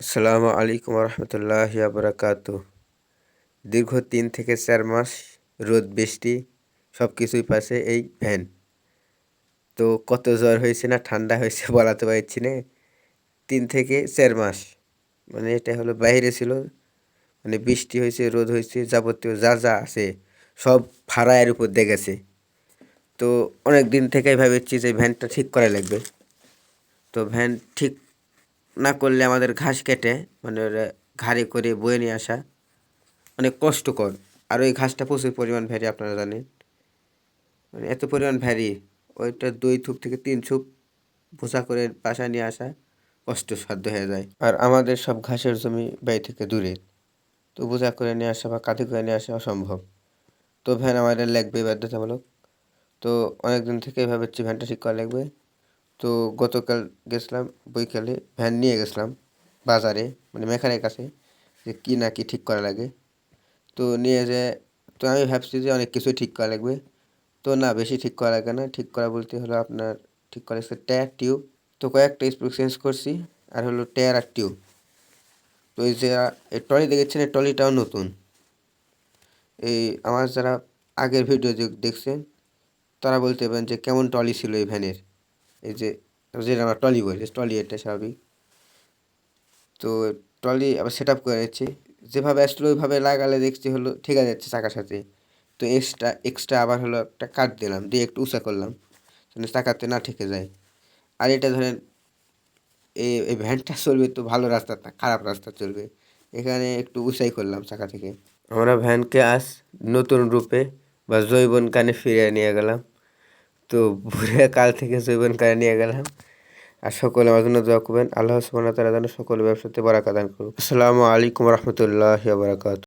আসসালামু আলাইকুম রহমতুল্লাহি বারাকাতু। দীর্ঘ 3 থেকে 4 মাস রোদ বৃষ্টি সব কিছুই পাশে এই ফ্যান। তো কত জ্বর হয়েছে না ঠান্ডা হয়েছে বলাতে পারছি না। 3 থেকে 4 মাস মানে এটা হলো বাইরে ছিল, মানে বৃষ্টি হয়েছে, রোদ হয়েছে, যাবতীয় যা যা আছে সব ভাড়ায়ের উপর দিয়ে গেছে। তো অনেক দিন থেকেই ভাবছি যে ভ্যানটা ঠিক করা লাগবে। তো ভ্যান ঠিক না করলে আমাদের ঘাস কেটে মানে ওরা ঘাড়ে করে বয়ে নিয়ে আসা অনেক কষ্টকর। আর ওই ঘাসটা প্রচুর পরিমাণ ভ্যারি, আপনারা জানেন। মানে এত পরিমাণ ভ্যারি, ওইটা 2 থুক থেকে 3 থুক বোঝা করে বাসায় নিয়ে আসা কষ্টসাধ্য হয়ে যায়। আর আমাদের সব ঘাসের জমি বাড়ি থেকে দূরে, তো বোঝা করে নিয়ে আসা বা কাঁধে করে নিয়ে আসা অসম্ভব। তো ভ্যান আমাদের লাগবে বাধ্যতামূলক। তো অনেক দিন থেকে ভাবছি ভ্যানটা ঠিক করা লাগবে। তো গতকাল গেছিলাম বৈকালে, ভ্যান নিয়ে গেছিলাম বাজারে, মানে মেকানিকের কাছে, যে কী না কি ঠিক করা লাগে। তো নিয়ে যেয়ে তো আমি ভাবছি যে অনেক কিছুই ঠিক করা লাগবে। তো না, বেশি ঠিক করা লাগে না। ঠিক করা বলতে হলো আপনার ঠিক করা হচ্ছে টায়ার টিউব। তো কয়েকটা স্ক্রু চেঞ্জ করছি, আর হলো টায়ার আর টিউব। তো এই যে এই ট্রলি দেখেছেন, এই ট্রলিটাও নতুন। এই আমার যারা আগের ভিডিও দেখছেন তারা বলতে পারেন যে কেমন ট্রলি ছিল এই ভ্যানের। এই যে যেটা আমরা ট্রলি বলি, ট্রলি এটা স্বাভাবিক। তো ট্রলি আবার সেট আপ করে নিচ্ছি, যেভাবে আসলে ওইভাবে লাগালে দেখছি হলো ঠিক আছে যাচ্ছে চাকার সাথে। তো এক্সট্রা আবার হলো একটা কাট দিলাম, দিয়ে একটু উঁচা করলাম যেন চাকাতে না ঠেকে যায়। আর এটা ধরেন এই ভ্যানটা চলবে তো ভালো রাস্তা না, খারাপ রাস্তা চলবে, এখানে একটু উঁচাই করলাম চাকা থেকে। আমরা ভ্যানকে আজ নতুন রূপে বা জৈবন কানে ফিরিয়ে নিয়ে গেলাম। তো ভোরে কাল থেকে জৈবন কানে নিয়ে গেলাম। আর সকলে আমার জন্য দোয়া করবেন। আল্লাহ সুবহানাহু ওয়া তাআলা যেন সকল ব্যবসাতে বারাকা দান করুন। আসসালামু আলাইকুম রহমতুল্লাহি ওয়া বারাকাতুহু।